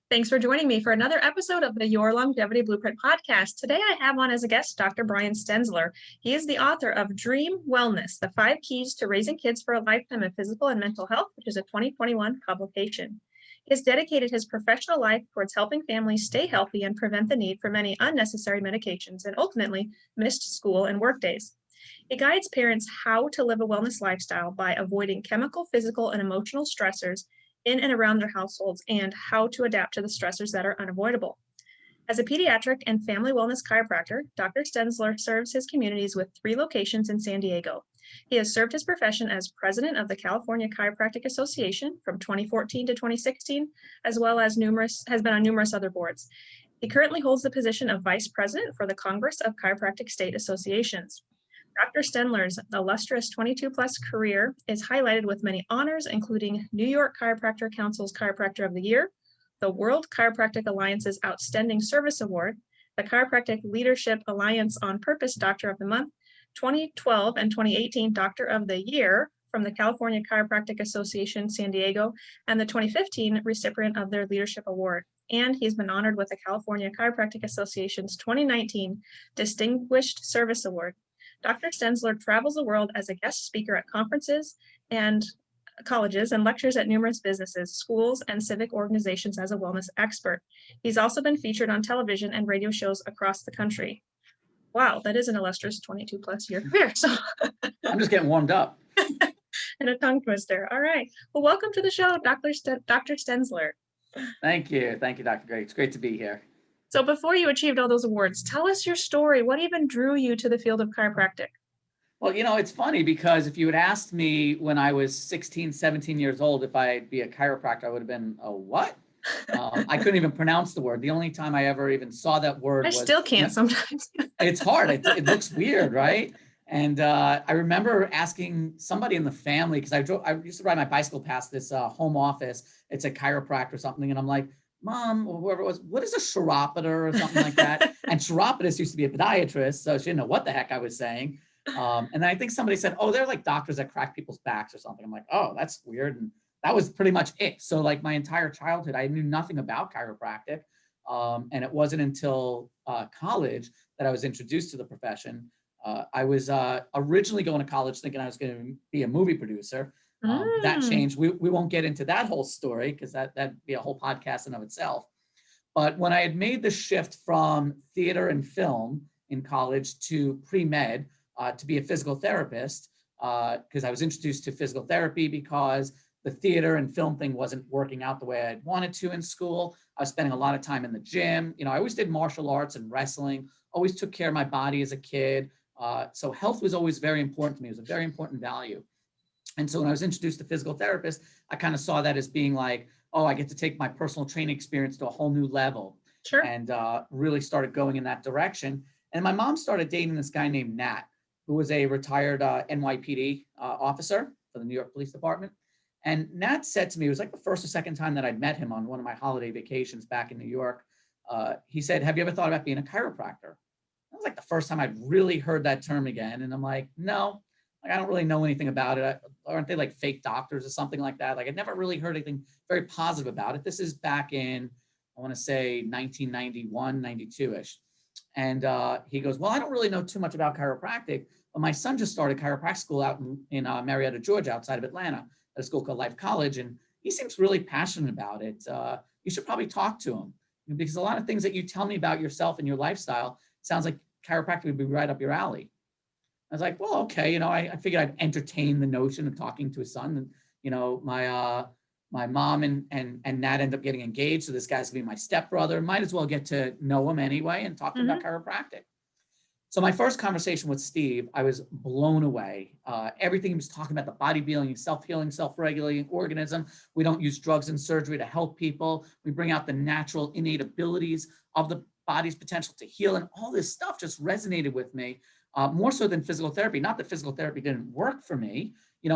Thanks for joining me for another episode of the Your Longevity Blueprint podcast. Today I have on as a guest Dr. Brian Stenzler. He is the author of Dream Wellness, the 5 Keys to Raising Kids for a Lifetime of Physical and Mental Health, which is a 2021 publication. He has dedicated his professional life towards helping families stay healthy and prevent the need for many unnecessary medications and ultimately missed school and work days. It guides parents how to live a wellness lifestyle by avoiding chemical, physical, and emotional stressors in and around their households and how to adapt to the stressors that are unavoidable. As a pediatric and family wellness chiropractor, Dr. Stenzler serves his communities with 3 locations in San Diego. He has served his profession as president of the California Chiropractic Association from 2014 to 2016, as well as has been on numerous other boards. He currently holds the position of vice president for the Congress of Chiropractic State Associations. Dr. Stenzler's illustrious 22-plus career is highlighted with many honors, including New York Chiropractor Council's Chiropractor of the Year, the World Chiropractic Alliance's Outstanding Service Award, the Chiropractic Leadership Alliance on Purpose Doctor of the Month, 2012 and 2018 Doctor of the Year from the California Chiropractic Association San Diego, and the 2015 recipient of their Leadership Award. And he's been honored with the California Chiropractic Association's 2019 Distinguished Service Award. Dr. Stenzler travels the world as a guest speaker at conferences and colleges and lectures at numerous businesses, schools, and civic organizations as a wellness expert. He's also been featured on television and radio shows across the country. Wow, that is an illustrious 22-plus year career. So I'm just getting warmed up. And a tongue twister. All right. Well, welcome to the show, Dr. Stenzler. Thank you. Thank you, Dr. Gray. It's great to be here. So before you achieved all those awards, tell us your story. What even drew you to the field of chiropractic? Well, it's funny because if you had asked me when I was 16, 17 years old, if I'd be a chiropractor, I would have been a what? I couldn't even pronounce the word. The only time I ever even saw that word was... I still can't sometimes. It's hard. It looks weird, right? And I remember asking somebody in the family, because I used to ride my bicycle past this home office. It's a chiropractor or something. And I'm like, Mom, or whoever it was, what is a chiropodist or something like that? And chiropodist used to be a podiatrist, so she didn't know what the heck I was saying. And then I think somebody said, oh, they're like doctors that crack people's backs or something. I'm like, oh, that's weird. And that was pretty much it. So like my entire childhood, I knew nothing about chiropractic. And it wasn't until college that I was introduced to the profession. I was originally going to college thinking I was going to be a movie producer. That changed. We won't get into that whole story because that'd be a whole podcast in of itself. But when I had made the shift from theater and film in college to pre-med to be a physical therapist, because I was introduced to physical therapy because the theater and film thing wasn't working out the way I'd wanted to in school. I was spending a lot of time in the gym. I always did martial arts and wrestling, always took care of my body as a kid. So health was always very important to me. It was a very important value. And so when I was introduced to physical therapist, I kind of saw that as being like, oh, I get to take my personal training experience to a whole new level. Sure. And really started going in that direction. And my mom started dating this guy named Nat, who was a retired NYPD officer for the New York Police Department. And Nat said to me, it was like the first or second time that I'd met him on one of my holiday vacations back in New York. He said, have you ever thought about being a chiropractor? That was like the first time I'd really heard that term again. And I'm like, no. I don't really know anything about it. Aren't they like fake doctors or something like that? Like I'd never really heard anything very positive about it. This is back in, I want to say 1991, 92-ish. And he goes, well, I don't really know too much about chiropractic, but my son just started chiropractic school out in Marietta, Georgia, outside of Atlanta, at a school called Life College. And he seems really passionate about it. You should probably talk to him because a lot of things that you tell me about yourself and your lifestyle sounds like chiropractic would be right up your alley. I was like, well, okay, I figured I'd entertain the notion of talking to his son. And, my mom and Nat end up getting engaged. So this guy's gonna be my stepbrother. Might as well get to know him anyway and talk to him about chiropractic. So my first conversation with Steve, I was blown away. Everything he was talking about, the bodybuilding, self-healing, self-regulating organism. We don't use drugs and surgery to help people. We bring out the natural innate abilities of the body's potential to heal. And all this stuff just resonated with me. More so than physical therapy. Not that physical therapy didn't work for me.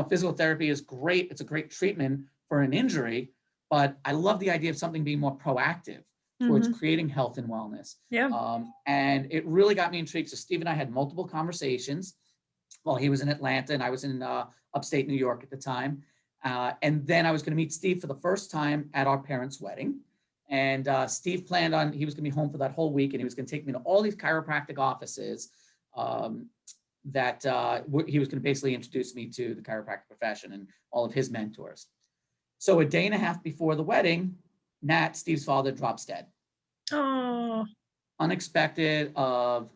Physical therapy is great. It's a great treatment for an injury, but I love the idea of something being more proactive towards creating health and wellness. Yeah. And it really got me intrigued. So Steve and I had multiple conversations while he was in Atlanta and I was in upstate New York at the time. And then I was going to meet Steve for the first time at our parents' wedding. And Steve planned on, he was going to be home for that whole week, and he was going to take me to all these chiropractic offices that he was going to basically introduce me to the chiropractic profession and all of his mentors. So a day and a half before the wedding, Nat, Steve's father, drops dead. Oh, Unexpected of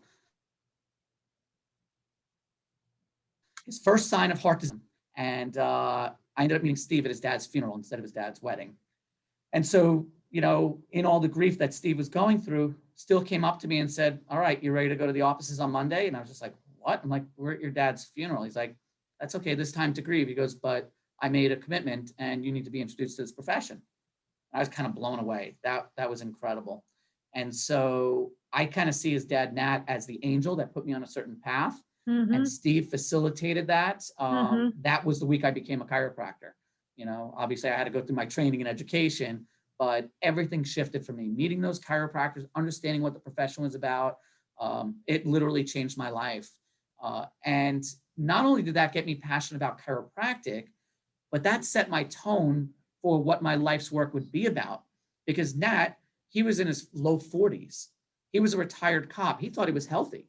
his first sign of heart disease. And I ended up meeting Steve at his dad's funeral instead of his dad's wedding. And so, you know, in all the grief that Steve was going through, still came up to me and said, all right, you ready to go to the offices on Monday? And I was just like, what? I'm like, we're at your dad's funeral. He's like, that's okay, this time to grieve. He goes, but I made a commitment and you need to be introduced to this profession. I was kind of blown away. That was incredible. And so I kind of see his dad, Nat, as the angel that put me on a certain path. And Steve facilitated that. That was the week I became a chiropractor. You know, obviously I had to go through my training and education, but everything shifted for me. Meeting those chiropractors, understanding what the profession was about, it literally changed my life. And not only did that get me passionate about chiropractic, but that set my tone for what my life's work would be about. Because Nat, he was in his low 40s. He was a retired cop. He thought he was healthy.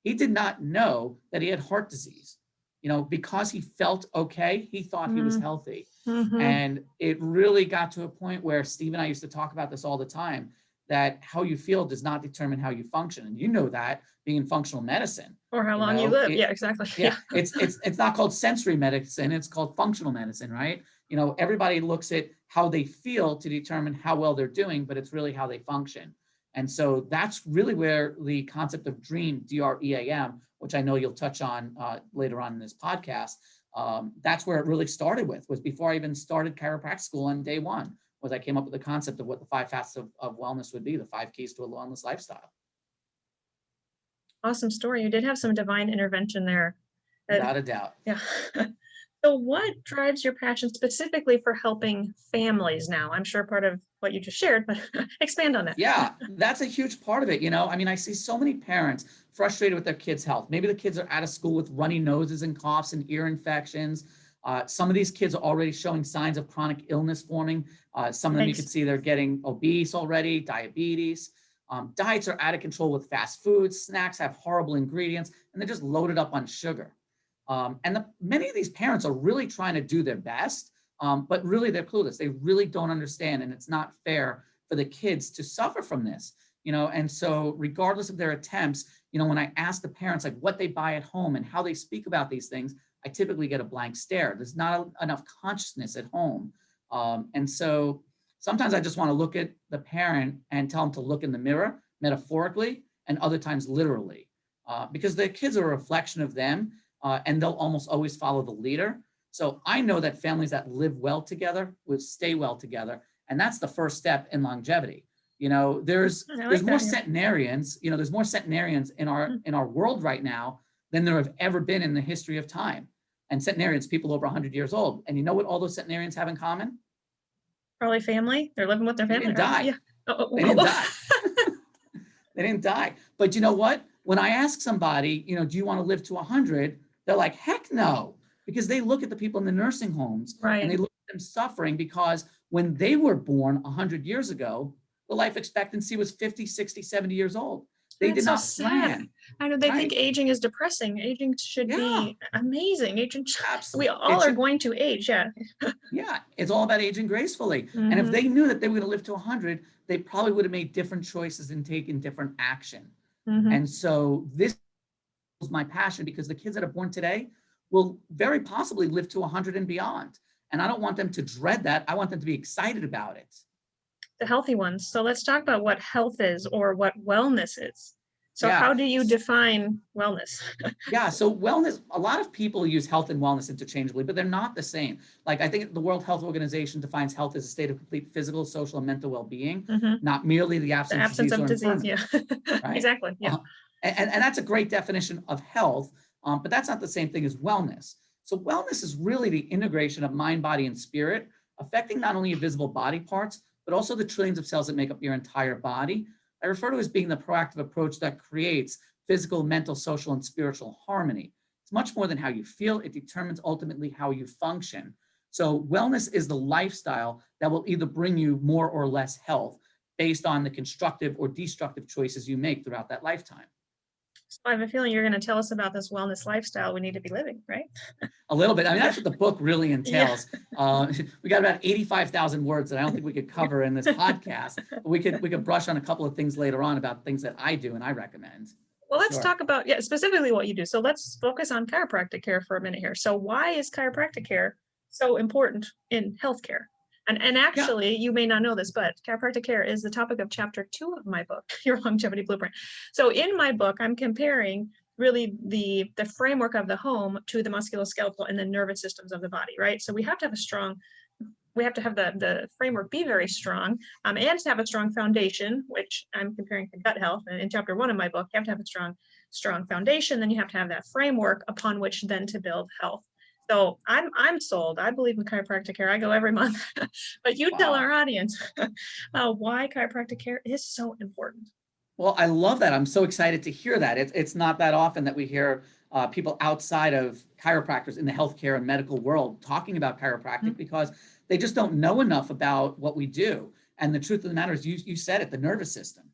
He did not know that he had heart disease. You know, because he felt okay, he thought he was healthy. And it really got to a point where Steve and I used to talk about this all the time, that how you feel does not determine how you function. And you know that, being in functional medicine. Or how long you live. Yeah, exactly. Yeah, it's not called sensory medicine, it's called functional medicine, right? You know, everybody looks at how they feel to determine how well they're doing, but it's really how they function. And so that's really where the concept of DREAM, DREAM, which I know you'll touch on later on in this podcast, that's where it really started with, was before I even started chiropractic school on day one, was I came up with the concept of what the 5 facets of wellness would be, the 5 keys to a wellness lifestyle. Awesome story. You did have some divine intervention there. Without a doubt. Yeah. So what drives your passion specifically for helping families now? I'm sure part of what you just shared, but expand on that. Yeah, that's a huge part of it. You know, I mean, I see so many parents frustrated with their kids' health. Maybe the kids are out of school with runny noses and coughs and ear infections. Some of these kids are already showing signs of chronic illness forming. Some of them you can see they're getting obese already, diabetes. Diets are out of control with fast foods. Snacks have horrible ingredients, and they're just loaded up on sugar. And many of these parents are really trying to do their best, but really they're clueless. They really don't understand, and it's not fair for the kids to suffer from this, you know. And so regardless of their attempts, you know, when I ask the parents like what they buy at home and how they speak about these things, I typically get a blank stare. There's not enough consciousness at home. And so sometimes I just want to look at the parent and tell them to look in the mirror, metaphorically, and other times literally, because the kids are a reflection of them. And they'll almost always follow the leader. So I know that families that live well together will stay well together. And that's the first step in longevity. You know, there's more centenarians, you know, there's more centenarians in our world right now than there have ever been in the history of time. And centenarians, people over 100 years old. And you know what all those centenarians have in common? Probably family. They're living with their family. They didn't die. Yeah. They didn't die. They didn't die. But you know what? When I ask somebody, you know, do you want to live to 100? They're like, heck no, because they look at the people in the nursing homes and they look at them suffering, because when they were born 100 years ago, the life expectancy was 50, 60, 70 years old. They did not plan. I know they think aging is depressing. Aging should be amazing. Aging, we all are going to age. Yeah. Yeah. It's all about aging gracefully. And if they knew that they were going to live to 100, they probably would have made different choices and taken different action. And so this was my passion, because the kids that are born today will very possibly live to 100 and beyond. And I don't want them to dread that. I want them to be excited about it. The healthy ones. So let's talk about what health is, or what wellness is. So how do you define wellness? Yeah, so wellness, a lot of people use health and wellness interchangeably, but they're not the same. Like, I think the World Health Organization defines health as a state of complete physical, social, and mental well-being, not merely the absence of disease. Yeah, right? Exactly. Yeah. And that's a great definition of health, but that's not the same thing as wellness. So wellness is really the integration of mind, body, and spirit, affecting not only your visible body parts, but also the trillions of cells that make up your entire body. I refer to it as being the proactive approach that creates physical, mental, social, and spiritual harmony. It's much more than how you feel. It determines ultimately how you function. So wellness is the lifestyle that will either bring you more or less health. based on the constructive or destructive choices you make throughout that lifetime. So I have a feeling you're going to tell us about this wellness lifestyle we need to be living, right? A little bit. I mean, that's what the book really Yeah. entails. We got about 85,000 words that I don't think we could cover in this podcast. But we could brush on a couple of things later on about things that I do and I recommend. Well, let's Sure. talk about, yeah, specifically what you do. So let's focus on chiropractic care for a minute here. So why is chiropractic care so important in healthcare? And Yeah. actually, you may not know this, but chiropractic care is the topic of chapter 2 of my book, Your Longevity Blueprint. So in my book, I'm comparing really the framework of the home to the musculoskeletal and the nervous systems of the body, right? So we have to have a strong, we have to have the framework be very strong, and to have a strong foundation, which I'm comparing to gut health. And in chapter 1 of my book, you have to have a strong foundation. Then you have to have that framework upon which then to build health. So I'm sold. I believe in chiropractic care. I go every month. But you tell our audience why chiropractic care is so important. Well, I love that. I'm so excited to hear that. It's not that often that we hear people outside of chiropractors in the healthcare and medical world talking about chiropractic because they just don't know enough about what we do. And the truth of the matter is, you said it, the nervous system.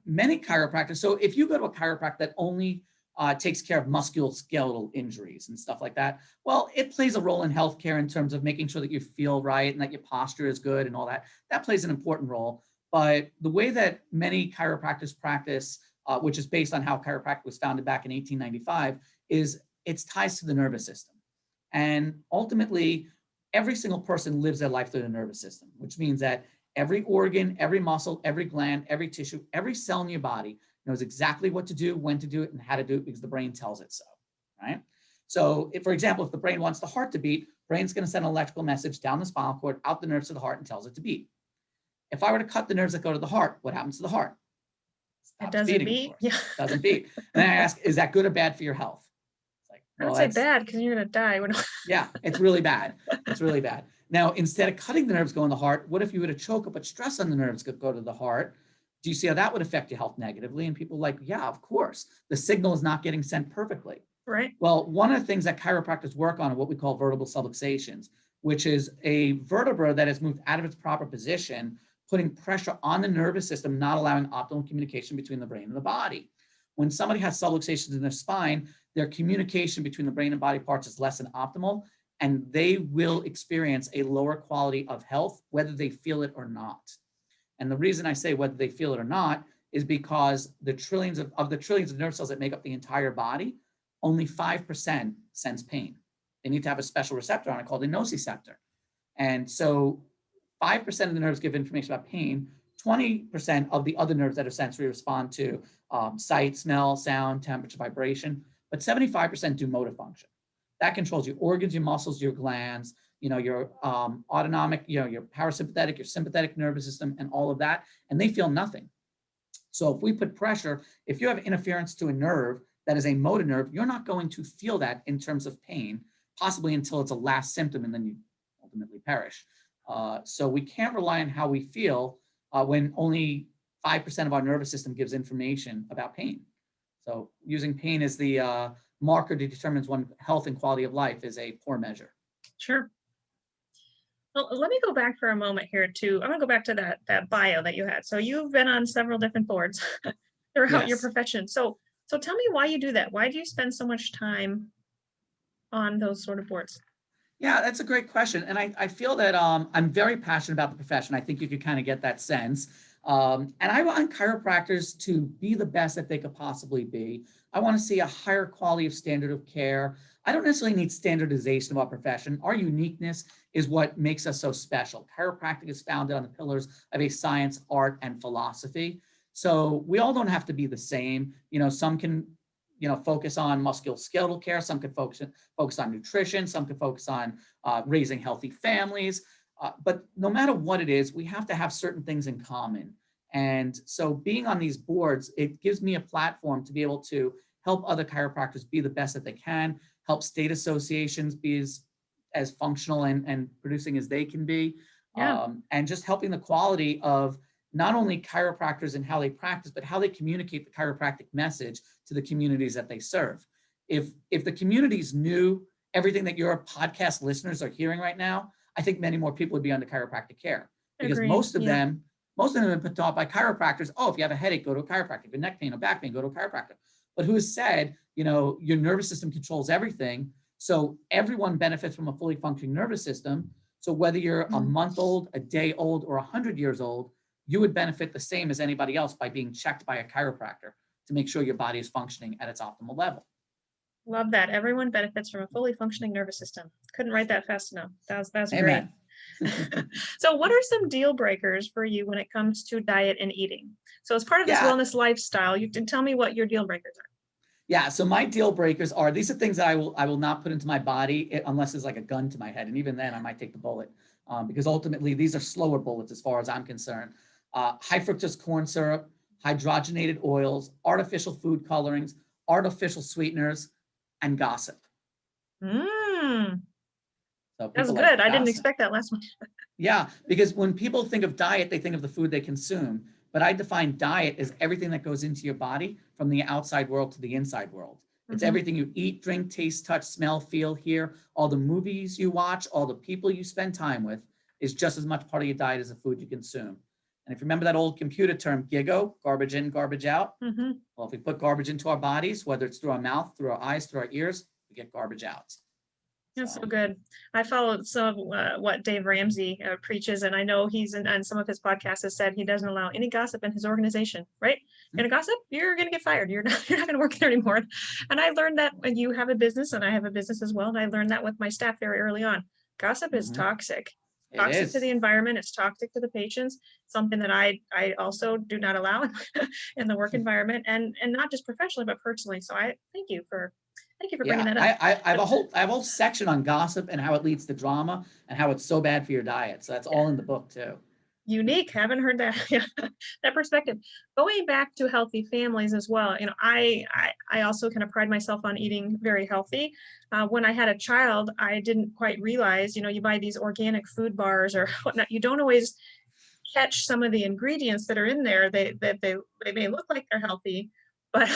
Many chiropractors, so if you go to a chiropractor that only takes care of musculoskeletal injuries and stuff like that, well, it plays a role in healthcare in terms of making sure that you feel right and that your posture is good and all that. That plays an important role. But the way that many chiropractors practice, which is based on how chiropractic was founded back in 1895, is it's ties to the nervous system. And ultimately, every single person lives their life through the nervous system, which means that every organ, every muscle, every gland, every tissue, every cell in your body knows exactly what to do, when to do it, and how to do it because the brain tells it so, right? So if, for example, if the brain wants the heart to beat, brain's going to send an electrical message down the spinal cord, out the nerves to the heart, and tells it to beat. If I were to cut the nerves that go to the heart, what happens to the heart? It doesn't beat. Yeah. Doesn't beat. And then I ask, is that good or bad for your health? It's like, I would say bad because you're going to die. Yeah, it's really bad. It's really bad. Now, instead of cutting the nerves going to the heart, what if you were to choke or put stress on the nerves that go to the heart? Do you see how that would affect your health negatively? And people are like, yeah, of course. The signal is not getting sent perfectly. Right. Well, one of the things that chiropractors work on are what we call vertebral subluxations, which is a vertebra that has moved out of its proper position, putting pressure on the nervous system, not allowing optimal communication between the brain and the body. When somebody has subluxations in their spine, their communication between the brain and body parts is less than optimal, and they will experience a lower quality of health, whether they feel it or not. And the reason I say whether they feel it or not is because the trillions of nerve cells that make up the entire body, only 5% sense pain. They need to have a special receptor on it called a nociceptor. And so 5% of the nerves give information about pain. 20% of the other nerves that are sensory respond to sight, smell, sound, temperature, vibration, but 75% do motor function. That controls your organs, your muscles, your glands, your autonomic, your parasympathetic, your sympathetic nervous system, and all of that, and they feel nothing. So if we put pressure, if you have interference to a nerve that is a motor nerve, you're not going to feel that in terms of pain, possibly until it's a last symptom, and then you ultimately perish. So we can't rely on how we feel when only 5% of our nervous system gives information about pain. So using pain as the marker to determine one's health and quality of life is a poor measure. Sure. Well, let me go back for a moment here I'm going to go back to that bio that you had. So you've been on several different boards throughout your profession. So tell me why you do that. Why do you spend so much time on those sort of boards? Yeah, that's a great question. And I feel that I'm very passionate about the profession. I think you could kind of get that sense. And I want chiropractors to be the best that they could possibly be. I want to see a higher quality of standard of care. I don't necessarily need standardization of our profession. Our uniqueness is what makes us so special. Chiropractic is founded on the pillars of a science, art, and philosophy. So we all don't have to be the same. Some can focus on musculoskeletal care. Some could focus on nutrition. Some could focus on raising healthy families. But no matter what it is, we have to have certain things in common. And so being on these boards, it gives me a platform to be able to help other chiropractors be the best that they can, help state associations be as functional and producing as they can be, and just helping the quality of not only chiropractors and how they practice, but how they communicate the chiropractic message to the communities that they serve. If the communities knew everything that your podcast listeners are hearing right now, I think many more people would be under chiropractic care, because most of them Most of them have been taught by chiropractors. Oh, if you have a headache, go to a chiropractor. If you have neck pain or back pain, go to a chiropractor. But who has said, your nervous system controls everything. So everyone benefits from a fully functioning nervous system. So whether you're a month old, a day old, or 100 years old, you would benefit the same as anybody else by being checked by a chiropractor to make sure your body is functioning at its optimal level. Love that. Everyone benefits from a fully functioning nervous system. Couldn't write that fast enough. That's great. Amen. So what are some deal breakers for you when it comes to diet and eating? So as part of this Yeah. wellness lifestyle, you can tell me what your deal breakers are. Yeah. So my deal breakers are, these are things that I will not put into my body unless there's like a gun to my head. And even then I might take the bullet because ultimately these are slower bullets as far as I'm concerned. High fructose corn syrup, hydrogenated oils, artificial food colorings, artificial sweeteners, and gossip. Mm, So that's people good. like I didn't gossip. expect that last one. Yeah, because when people think of diet, they think of the food they consume. But I define diet as everything that goes into your body from the outside world to the inside world. It's everything you eat, drink, taste, touch, smell, feel, hear. All the movies you watch, all the people you spend time with is just as much part of your diet as the food you consume. And if you remember that old computer term, GIGO, garbage in, garbage out. Well, if we put garbage into our bodies, whether it's through our mouth, through our eyes, through our ears, we get garbage out. That's so good. I followed some of what Dave Ramsey preaches, and I know he's on some of his podcasts has said he doesn't allow any gossip in his organization, right? You're gonna gossip, you're gonna get fired. You're not gonna work there anymore. And I learned that when you have a business and I have a business as well, and I learned that with my staff very early on. Gossip is toxic. It Toxic to is. the environment, it's toxic to the patients, something that I also do not allow in the work environment and not just professionally, but personally. So I thank you for bringing that up. I have a whole section on gossip and how it leads to drama and how it's so bad for your diet. So that's all in the book too. Unique. Haven't heard that that perspective. Going back to healthy families as well. I also kind of pride myself on eating very healthy. When I had a child, I didn't quite realize, you buy these organic food bars or whatnot. You don't always catch some of the ingredients that are in there. They may look like they're healthy, but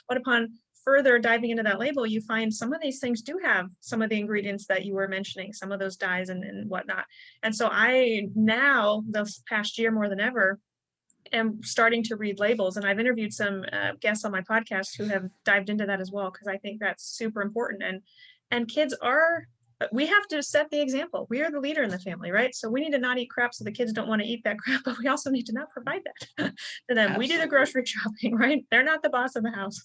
but upon further diving into that label, you find some of these things do have some of the ingredients that you were mentioning, some of those dyes and whatnot. And so I now, this past year more than ever, am starting to read labels. And I've interviewed some guests on my podcast who have dived into that as well, because I think that's super important. And kids are, we have to set the example. We are the leader in the family, right? So we need to not eat crap so the kids don't want to eat that crap, but we also need to not provide that to them. Absolutely. We do the grocery shopping, right? They're not the boss of the house.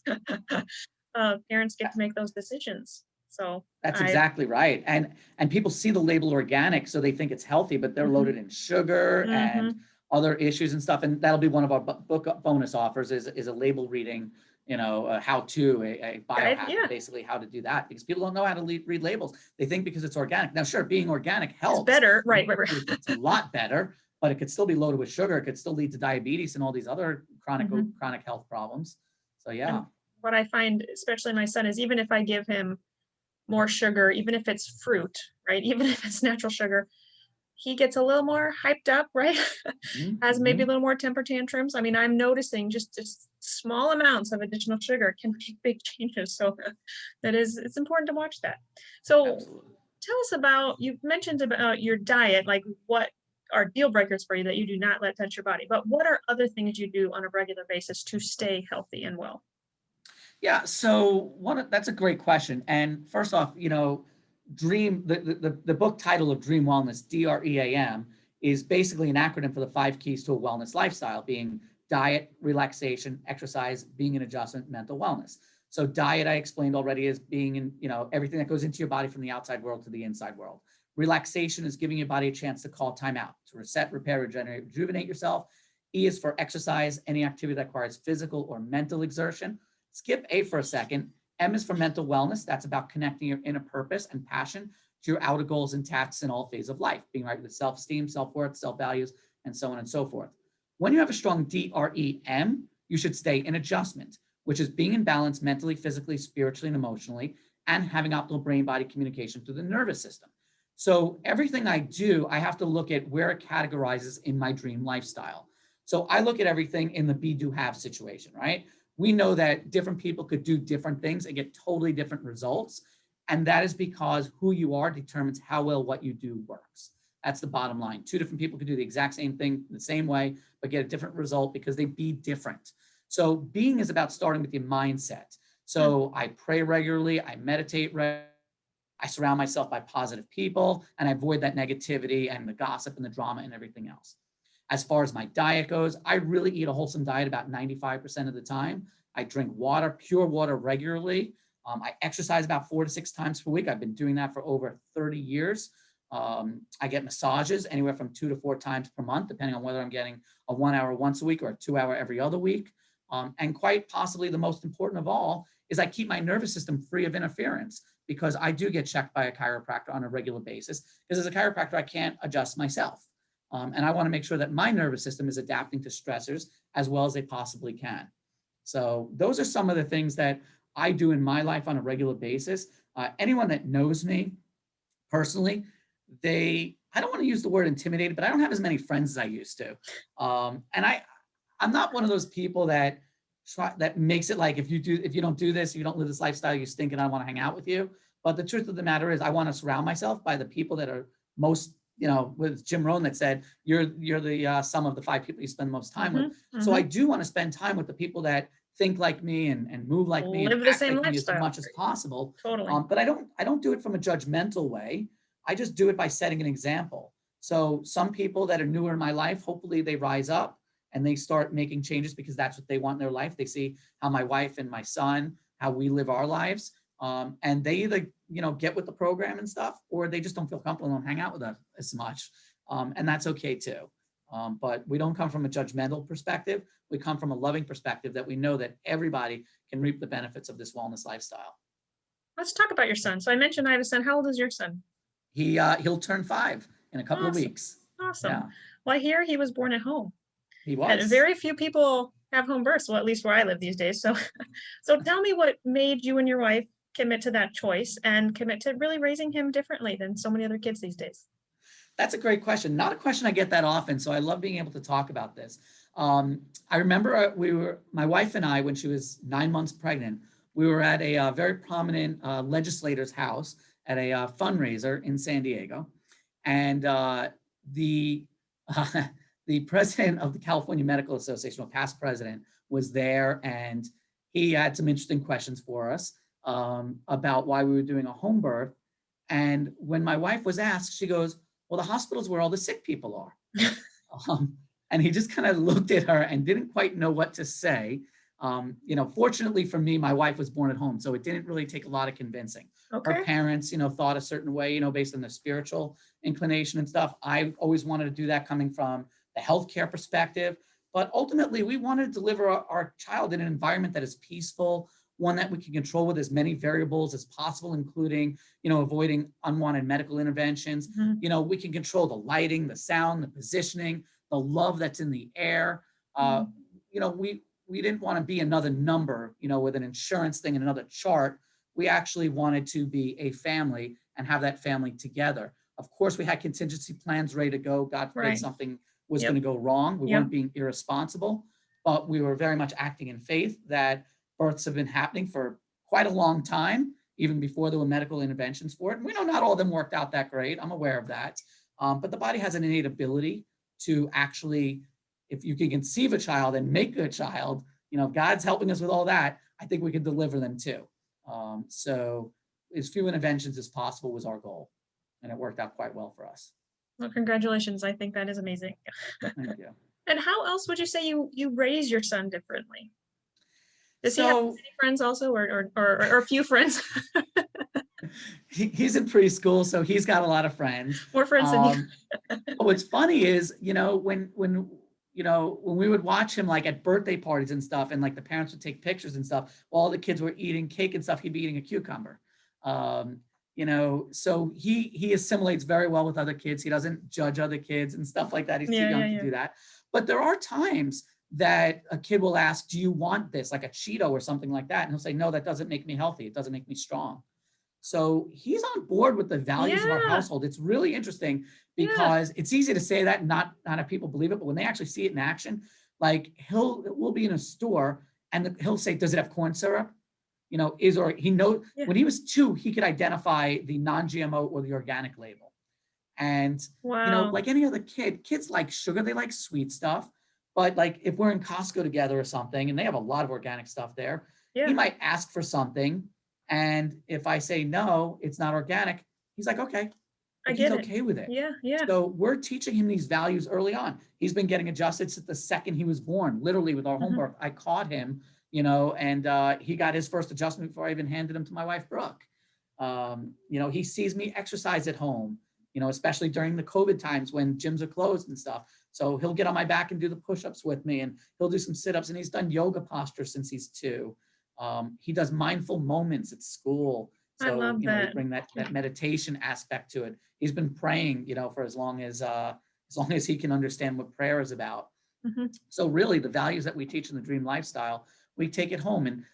Parents get to make those decisions. So that's exactly right. And people see the label organic, so they think it's healthy, but they're loaded in sugar and other issues and stuff. And that'll be one of our book bonus offers is a label reading, how-to, a biohack, basically how to do that, because people don't know how to read labels. They think because it's organic. Now, sure, being organic helps. It's better, right. It's a lot better, but it could still be loaded with sugar. It could still lead to diabetes and all these other chronic health problems. So, yeah. And what I find, especially my son, is even if I give him more sugar, even if it's fruit, right? Even if it's natural sugar, he gets a little more hyped up, right? Has maybe a little more temper tantrums. I mean, I'm noticing just small amounts of additional sugar can make big changes. So it's important to watch that. So Absolutely. Tell us about, you've mentioned about your diet, like what are deal breakers for you that you do not let touch your body, but what are other things you do on a regular basis to stay healthy and well? Yeah, so that's a great question. And first off, Dream, the book title of Dream Wellness, DREAM, is basically an acronym for the 5 keys to a wellness lifestyle, being diet, relaxation, exercise, being an adjustment, mental wellness. So diet, I explained already, is being in, everything that goes into your body from the outside world to the inside world. Relaxation is giving your body a chance to call time out, to reset, repair, regenerate, rejuvenate yourself. E is for exercise, any activity that requires physical or mental exertion. Skip A for a second. M is for mental wellness. That's about connecting your inner purpose and passion to your outer goals and tasks in all phases of life, being right with self-esteem, self-worth, self-values, and so on and so forth. When you have a strong DREM, you should stay in adjustment, which is being in balance mentally, physically, spiritually, and emotionally, and having optimal brain-body communication through the nervous system. So everything I do, I have to look at where it categorizes in my dream lifestyle. So I look at everything in the be, do, have situation, right? We know that different people could do different things and get totally different results. And that is because who you are determines how well what you do works. That's the bottom line. Two different people could do the exact same thing the same way, but get a different result because they be different. So being is about starting with your mindset. So I pray regularly, I meditate regularly, I surround myself by positive people, and I avoid that negativity and the gossip and the drama and everything else. As far as my diet goes, I really eat a wholesome diet about 95% of the time. I drink water, pure water regularly. I exercise about 4 to 6 times per week. I've been doing that for over 30 years. I get massages anywhere from 2 to 4 times per month, depending on whether I'm getting a 1 hour once a week or a 2 hour every other week. And quite possibly the most important of all is I keep my nervous system free of interference, because I do get checked by a chiropractor on a regular basis, because as a chiropractor, I can't adjust myself. And I want to make sure that my nervous system is adapting to stressors as well as they possibly can. So those are some of the things that I do in my life on a regular basis. Anyone that knows me personally, I don't want to use the word intimidated, but I don't have as many friends as I used to. And I'm not one of those people that makes it like, if you don't do this, you don't live this lifestyle, you stink and I don't want to hang out with you. But the truth of the matter is I want to surround myself by the people that are most, with Jim Rohn that said, you're the sum of the 5 people you spend the most time with. So I do want to spend time with the people that think like me and move like me Live and the act same like me as lifestyle. much as possible. Totally. But I don't do it from a judgmental way. I just do it by setting an example. So some people that are newer in my life, hopefully they rise up and they start making changes because that's what they want in their life. They see how my wife and my son, how we live our lives. And they either, get with the program and stuff, or they just don't feel comfortable and don't hang out with us as much. And that's okay too. But we don't come from a judgmental perspective. We come from a loving perspective that we know that everybody can reap the benefits of this wellness lifestyle. Let's talk about your son. So I mentioned I have a son. How old is your son? He'll turn 5 in a couple of weeks. Awesome. Yeah. Well, I hear he was born at home. He And was. very few people have home births, well, at least where I live these days. So, so tell me what made you and your wife commit to that choice and commit to really raising him differently than so many other kids these days. That's a great question. Not a question I get that often, so I love being able to talk about this. I remember my wife and I, when she was 9 months pregnant, we were at a very prominent legislator's house at a fundraiser in San Diego, and the president of the California Medical Association, or past president, was there, and he had some interesting questions for us about why we were doing a home birth. And when my wife was asked, she goes, "Well, the hospital's where all the sick people are." And he just kind of looked at her and didn't quite know what to say. Fortunately for me, my wife was born at home, so it didn't really take a lot of convincing. Okay. Her parents, thought a certain way, based on their spiritual inclination and stuff. I always wanted to do that coming from the healthcare perspective. But ultimately, we wanted to deliver our child in an environment that is peaceful, one that we can control with as many variables as possible, including, avoiding unwanted medical interventions. Mm-hmm. We can control the lighting, the sound, the positioning, the love that's in the air. We didn't want to be another number, with an insurance thing and another chart. We actually wanted to be a family and have that family together. Of course, we had contingency plans ready to go. God forbid something was going to go wrong. We weren't being irresponsible, but we were very much acting in faith that births have been happening for quite a long time, even before there were medical interventions for it. And we know not all of them worked out that great. I'm aware of that. But the body has an innate ability to actually, if you can conceive a child and make a child, if God's helping us with all that, I think we can deliver them too. So as few interventions as possible was our goal. And it worked out quite well for us. Well, congratulations. I think that is amazing. Thank you. And how else would you say you raise your son differently? Does he have any friends also, or a few friends? He's in preschool, so he's got a lot of friends. More friends than you. What's funny is, when we would watch him like at birthday parties and stuff, and like the parents would take pictures and stuff, while all the kids were eating cake and stuff, he'd be eating a cucumber. So he assimilates very well with other kids. He doesn't judge other kids and stuff like that. He's too young to do that. But there are times that a kid will ask, "Do you want this?" like a Cheeto or something like that. And he'll say, "No, that doesn't make me healthy. It doesn't make me strong." So he's on board with the values of our household. It's really interesting because it's easy to say that and not have people believe it. But when they actually see it in action, like we'll be in a store and he'll say, "Does it have corn syrup?" He knows when he was 2, he could identify the non-GMO or the organic label. And, Wow. like any other kid, kids like sugar, they like sweet stuff. But like if we're in Costco together or something, and they have a lot of organic stuff there, he Yeah, might ask for something. And if I say no, it's not organic, he's like, okay, I like he's get it. okay with it. Yeah, yeah. So we're teaching him these values early on. He's been getting adjusted since the second he was born. Literally with our home Mhm. birth, I caught him, and he got his first adjustment before I even handed him to my wife, Brooke. He sees me exercise at home, especially during the COVID times when gyms are closed and stuff. So he'll get on my back and do the push-ups with me, and he'll do some sit-ups, and he's done yoga posture since he's 2. He does mindful moments at school. I So, love we that. bring that meditation aspect to it. He's been praying, for as long as he can understand what prayer is about. Mhm. So really the values that we teach in the dream lifestyle, we take it home. And,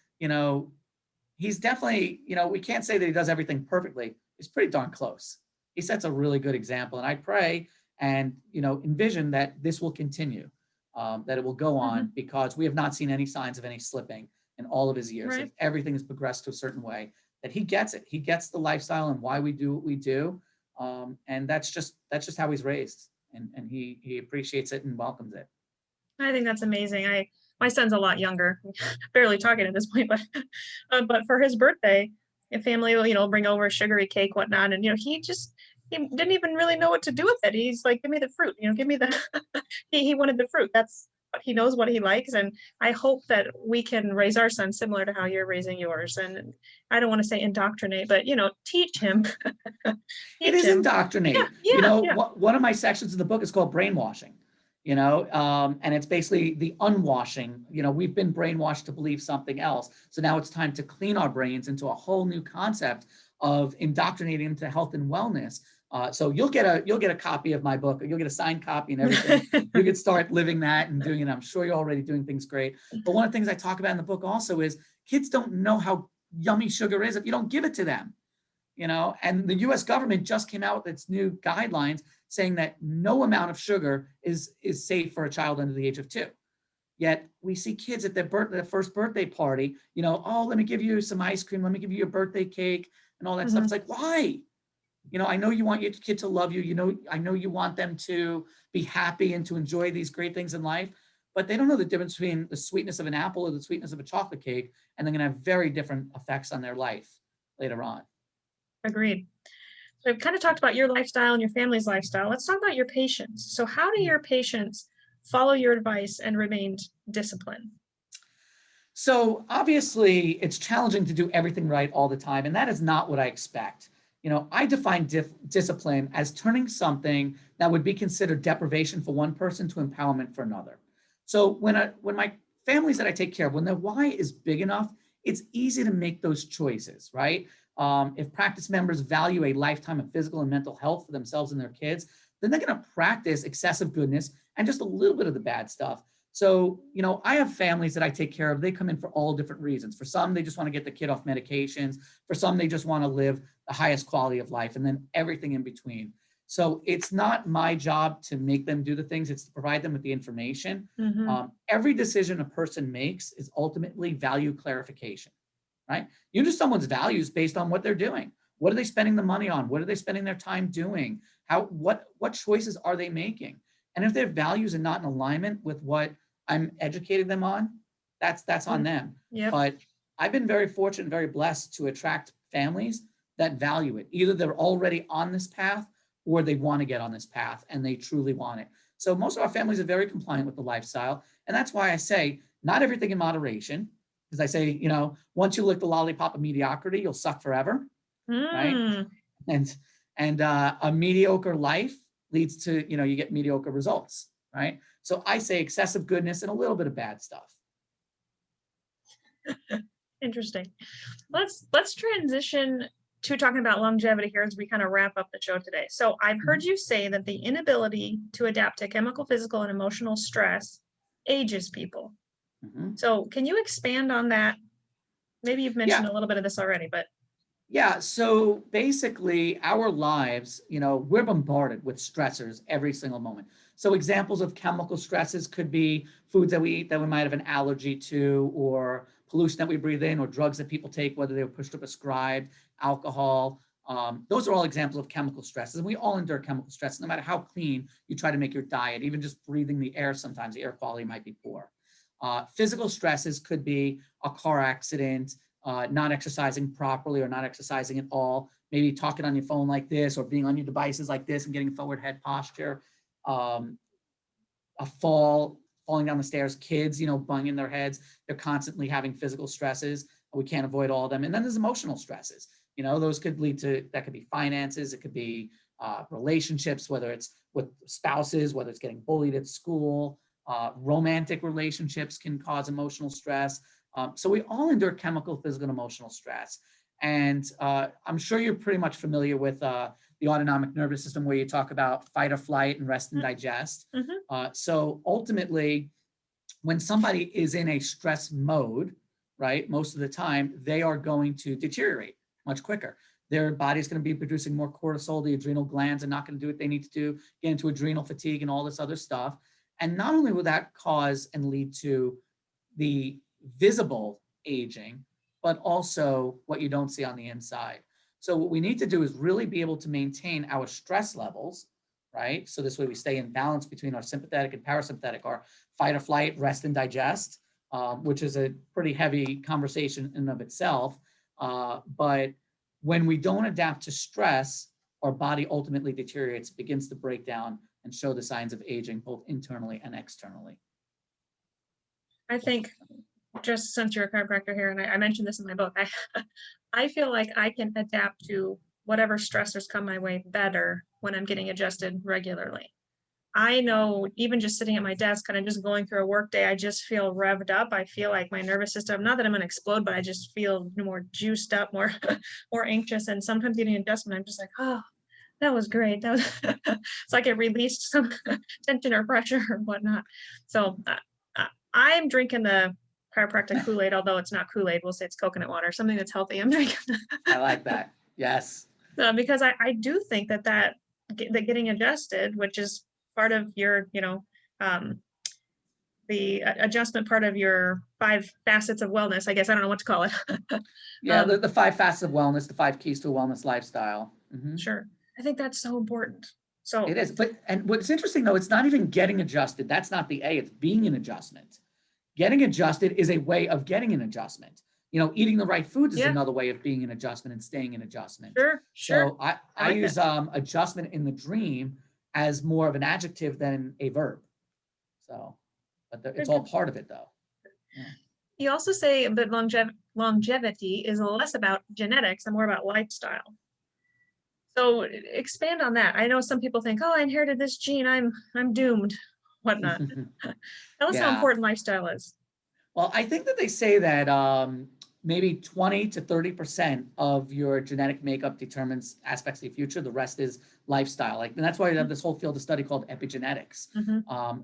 he's definitely, we can't say that he does everything perfectly. He's pretty darn close. He sets a really good example. And I pray and, envision that this will continue, that it will go on, Mhm. because we have not seen any signs of any slipping in all of his years. Right. If everything has progressed to a certain way, that he gets it. He gets the lifestyle and why we do what we do. And that's just how he's raised. And he appreciates it and welcomes it. I think that's amazing. My son's a lot younger, barely talking at this point, but but for his birthday, a family will, bring over sugary cake, whatnot, and he didn't even really know what to do with it. He's like, "Give me the fruit, give me the." He wanted the fruit. That's what he knows what he likes, and I hope that we can raise our son similar to how you're raising yours. And I don't want to say indoctrinate, but teach him, It teach is him. Yeah, indoctrinate. yeah, yeah. One of my sections of the book is called brainwashing, and it's basically the unwashing. We've been brainwashed to believe something else. So now it's time to clean our brains into a whole new concept of indoctrinating into health and wellness. So you'll get a copy of my book. You'll get a signed copy and everything. You could start living that and doing it. I'm sure you're already doing things great. But one of the things I talk about in the book also is kids don't know how yummy sugar is if you don't give it to them. And the US government just came out with its new guidelines saying that no amount of sugar is safe for a child under the age of 2. Yet we see kids at their first birthday party, oh, let me give you some ice cream, let me give you a birthday cake and all that stuff. Mhm. It's like, why? I know you want your kid to love you, I know you want them to be happy and to enjoy these great things in life, but they don't know the difference between the sweetness of an apple or the sweetness of a chocolate cake, and they're going to have very different effects on their life later on. Agreed. So we've kind of talked about your lifestyle and your family's lifestyle. Let's talk about your patients. So how do your patients follow your advice and remain disciplined? So obviously, it's challenging to do everything right all the time, and that is not what I expect. I define discipline as turning something that would be considered deprivation for one person to empowerment for another. So when my families that I take care of, when their why is big enough, it's easy to make those choices, right? If practice members value a lifetime of physical and mental health for themselves and their kids, then they're going to practice excessive goodness and just a little bit of the bad stuff. So, I have families that I take care of. They come in for all different reasons. For some, they just want to get the kid off medications. For some, they just want to live the highest quality of life, and then everything in between. So it's not my job to make them do the things. It's to provide them with the information. Mhm. Every decision a person makes is ultimately value clarification, right? You know someone's values based on what they're doing. What are they spending the money on? What are they spending their time doing? What choices are they making? And if their values are not in alignment with what I'm educating them on, that's on Mm. them. Yep. But I've been very fortunate, very blessed to attract families that value it. Either they're already on this path or they want to get on this path and they truly want it. So most of our families are very compliant with the lifestyle. And that's why I say not everything in moderation. Because I say, once you lick the lollipop of mediocrity, you'll suck forever, right? Mm. And a mediocre life leads to, you get mediocre results, right? So I say excessive goodness and a little bit of bad stuff. Interesting. Let's transition to talking about longevity here as we kind of wrap up the show today. So I've heard Mhm. you say that the inability to adapt to chemical, physical, and emotional stress ages people. Mhm. So can you expand on that? Maybe you've mentioned Yeah, a little bit of this already, but yeah. So basically, our lives, we're bombarded with stressors every single moment. So examples of chemical stresses could be foods that we eat that we might have an allergy to, or pollution that we breathe in, or drugs that people take, whether they were pushed or prescribed, alcohol. Those are all examples of chemical stresses, and we all endure chemical stress, no matter how clean you try to make your diet. Even just breathing the air, sometimes the air quality might be poor. Physical stresses could be a car accident, not exercising properly or not exercising at all, maybe talking on your phone like this or being on your devices like this and getting forward head posture, a fall, falling down the stairs, kids, banging their heads. They're constantly having physical stresses. We can't avoid all of them. And then there's emotional stresses. Those could lead to, that could be finances. It could be relationships, whether it's with spouses, whether it's getting bullied at school. Romantic relationships can cause emotional stress. So we all endure chemical, physical, and emotional stress. And I'm sure you're pretty much familiar with the autonomic nervous system, where you talk about fight or flight and rest and digest. So ultimately, when somebody is in a stress mode, right, most of the time, they are going to deteriorate much quicker. Their body's going to be producing more cortisol. The adrenal glands are not going to do what they need to do, get into adrenal fatigue and all this other stuff. And not only will that cause and lead to the visible aging, but also what you don't see on the inside. So what we need to do is really be able to maintain our stress levels, right? So this way we stay in balance between our sympathetic and parasympathetic, our fight or flight, rest and digest, which is a pretty heavy conversation in and of itself. But when we don't adapt to stress, our body ultimately deteriorates, begins to break down, and show the signs of aging, both internally and externally. I think, just since you're a chiropractor here, and I mentioned this in my book, I feel like I can adapt to whatever stressors come my way better when I'm getting adjusted regularly. I know, even just sitting at my desk, kind of just going through a work day, I just feel revved up. I feel like my nervous system, not that I'm going to explode, but I just feel more juiced up, more anxious. And sometimes getting adjustment, I'm just like, oh, that was great. That was it's like it released some tension or pressure or whatnot. So I'm drinking the chiropractic Kool-Aid, although it's not Kool-Aid. We'll say it's coconut water, something that's healthy. I'm drinking. I like that. Yes. Because I do think that getting adjusted, which is part of your, the adjustment part of your 5 facets of wellness, I guess. I don't know what to call it. Yeah, the 5 facets of wellness, the 5 keys to a wellness lifestyle. Sure. I think that's so important. So it is. And what's interesting, though, it's not even getting adjusted. That's not the A, it's being an adjustment. Getting adjusted is a way of getting an adjustment. Eating the right foods is another way of being an adjustment and staying in adjustment. Sure. So I use adjustment in the dream as more of an adjective than a verb. So, but it's all part of it, though. Yeah. You also say that longevity is less about genetics and more about lifestyle. So expand on that. I know some people think, oh, I inherited this gene, I'm doomed, whatnot. Tell us how important lifestyle is. Well, I think that they say that maybe 20 to 30% of your genetic makeup determines aspects of the future. The rest is lifestyle. And that's why you have this whole field of study called epigenetics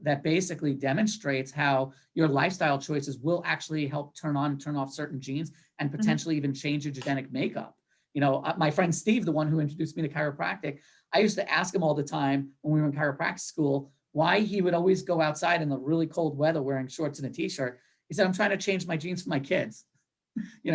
that basically demonstrates how your lifestyle choices will actually help turn on and turn off certain genes and potentially even change your genetic makeup. My friend Steve, the one who introduced me to chiropractic, I used to ask him all the time when we were in chiropractic school why he would always go outside in the really cold weather wearing shorts and a t-shirt. He said, I'm trying to change my genes for my kids.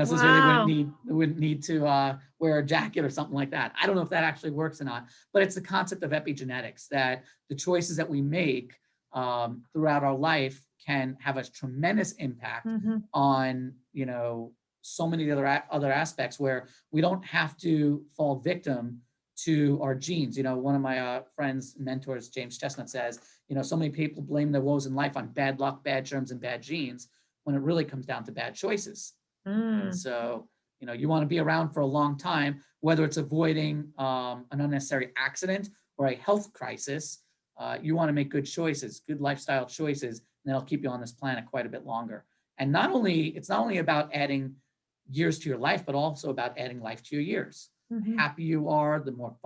So they wouldn't need to wear a jacket or something like that. I don't know if that actually works or not, but it's the concept of epigenetics, that the choices that we make throughout our life can have a tremendous impact on, so many other aspects where we don't have to fall victim to our genes. One of my friends, mentors, James Chestnut, says, so many people blame their woes in life on bad luck, bad germs, and bad genes, when it really comes down to bad choices. And so, you want to be around for a long time, whether it's avoiding an unnecessary accident or a health crisis. You want to make good choices, good lifestyle choices, and that'll keep you on this planet quite a bit longer. And it's not only about adding years to your life, but also about adding life to your years. The happier you are, the more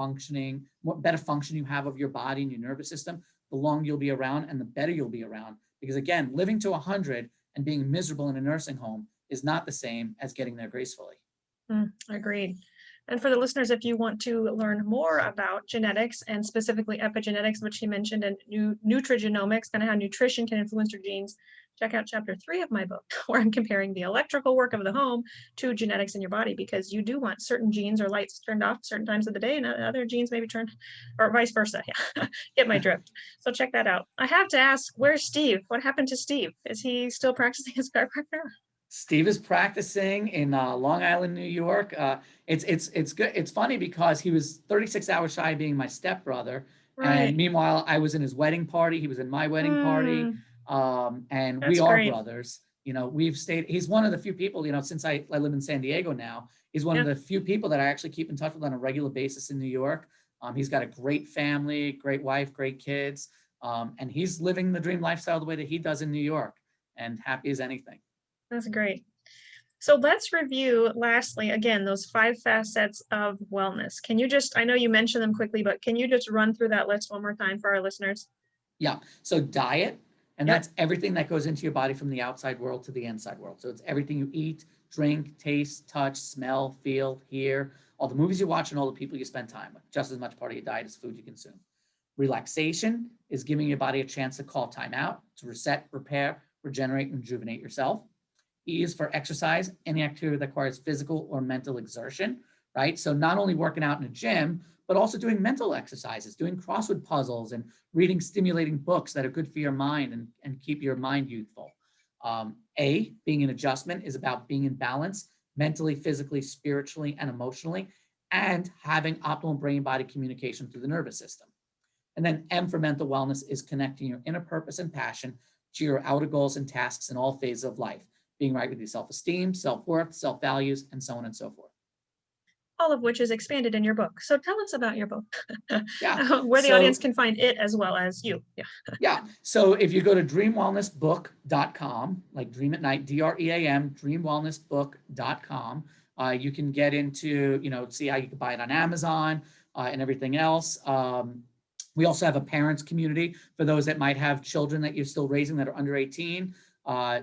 better function you have of your body and your nervous system, the longer you'll be around and the better you'll be around. Because again, living to 100 and being miserable in a nursing home is not the same as getting there gracefully. Agreed. And for the listeners, if you want to learn more about genetics and specifically epigenetics, which he mentioned, and nutrigenomics, kind of how nutrition can influence your genes, check out chapter 3 of my book, where I'm comparing the electrical work of the home to genetics in your body, because you do want certain genes or lights turned off certain times of the day and other genes maybe turned, or vice versa. Yeah, get my drift. So check that out. I have to ask, where's Steve? What happened to Steve? Is he still practicing as chiropractor? Steve is practicing in Long Island, New York. It's good. It's funny because he was 36 hours shy of being my stepbrother, and Right. meanwhile, I was in his wedding party. He was in my wedding party, and we That's are great. brothers. We've stayed. He's one of the few people. Since I live in San Diego now, he's one of Yeah, the few people that I actually keep in touch with on a regular basis in New York. He's got a great family, great wife, great kids, and he's living the dream lifestyle the way that he does in New York, and happy as anything. that's great. So let's review lastly, again, those 5 facets of wellness. Can you just, I know you mentioned them quickly, but can you just run through that list one more time for our listeners? Yeah. So diet, and Yep. that's everything that goes into your body from the outside world to the inside world. So it's everything you eat, drink, taste, touch, smell, feel, hear, all the movies you watch and all the people you spend time with. Just as much part of your diet as food you consume. Relaxation is giving your body a chance to call time out, to reset, repair, regenerate, and rejuvenate yourself. E is for exercise, any activity that requires physical or mental exertion, right? So not only working out in a gym, but also doing mental exercises, doing crossword puzzles and reading stimulating books that are good for your mind and keep your mind youthful. A, being an adjustment, is about being in balance mentally, physically, spiritually, and emotionally, and having optimal brain-body communication through the nervous system. And then M for mental wellness is connecting your inner purpose and passion to your outer goals and tasks in all phases of life, being right with your self-esteem, self-worth, self-values, and so on and so forth. All of which is expanded in your book. So tell us about your book, Yeah. where the audience So can find it as well as you. Yeah. yeah. So if you go to dreamwellnessbook.com, like dream at night, DREAM, dreamwellnessbook.com, you can get into, see how you can buy it on Amazon and everything else. We also have a parents community for those that might have children that you're still raising that are under 18.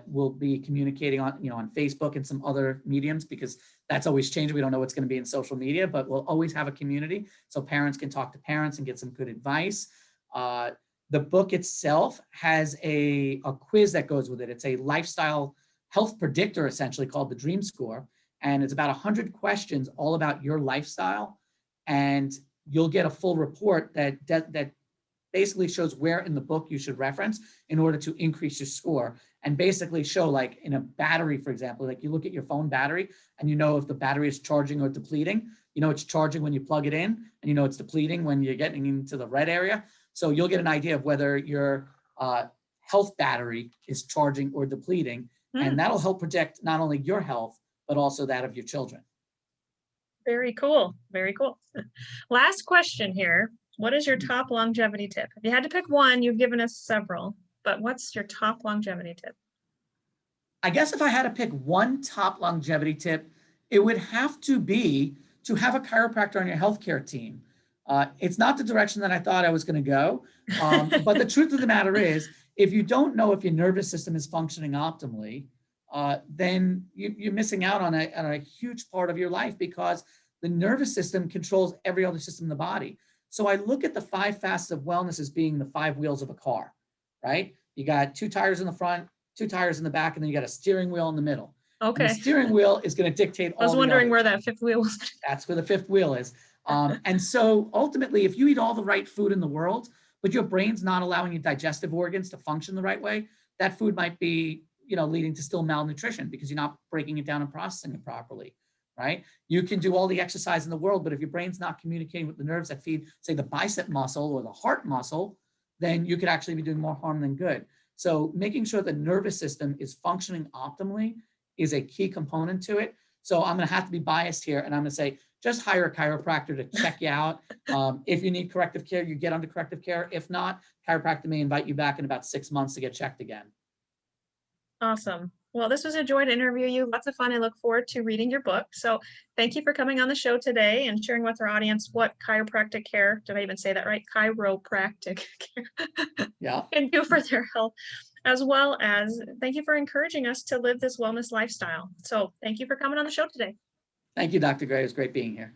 We'll be communicating on Facebook and some other mediums, because that's always changing. We don't know what's going to be in social media, but we'll always have a community so parents can talk to parents and get some good advice. The book itself has a quiz that goes with it. It's a lifestyle health predictor, essentially, called the Dream Score. And it's about 100 questions all about your lifestyle. And you'll get a full report that basically shows where in the book you should reference in order to increase your score, and basically show, like in a battery, for example, like you look at your phone battery and if the battery is charging or depleting. It's charging when you plug it in, and it's depleting when you're getting into the red area. So you'll get an idea of whether your health battery is charging or depleting, and that'll help protect not only your health, but also that of your children. Very cool. Very cool. Last question here. What is your top longevity tip? If you had to pick one, you've given us several, but what's your top longevity tip? I guess if I had to pick one top longevity tip, it would have to be to have a chiropractor on your healthcare team. It's not the direction that I thought I was going to go. But the truth of the matter is, if you don't know if your nervous system is functioning optimally, then you're missing out on a huge part of your life, because the nervous system controls every other system in the body. So I look at the 5 facets of wellness as being the 5 wheels of a car, right? You got 2 tires in the front, 2 tires in the back, and then you got a steering wheel in the middle. Okay. And the steering wheel is going to dictate all. I was wondering where that 5th wheel was. That's where the 5th wheel is. And so ultimately, if you eat all the right food in the world, but your brain's not allowing your digestive organs to function the right way, that food might be, leading to still malnutrition, because you're not breaking it down and processing it properly, right? You can do all the exercise in the world, but if your brain's not communicating with the nerves that feed, say, the bicep muscle or the heart muscle, then you could actually be doing more harm than good. So making sure the nervous system is functioning optimally is a key component to it. So I'm going to have to be biased here, and I'm going to say, just hire a chiropractor to check you out. If you need corrective care, you get under corrective care. If not, chiropractor may invite you back in about 6 months to get checked again. Awesome. Well, this was a joy to interview you. Lots of fun. I look forward to reading your book. So thank you for coming on the show today and sharing with our audience what chiropractic care, did I even say that right? Chiropractic care can do for their health, as well as thank you for encouraging us to live this wellness lifestyle. So thank you for coming on the show today. Thank you, Dr. Gray. It was great being here.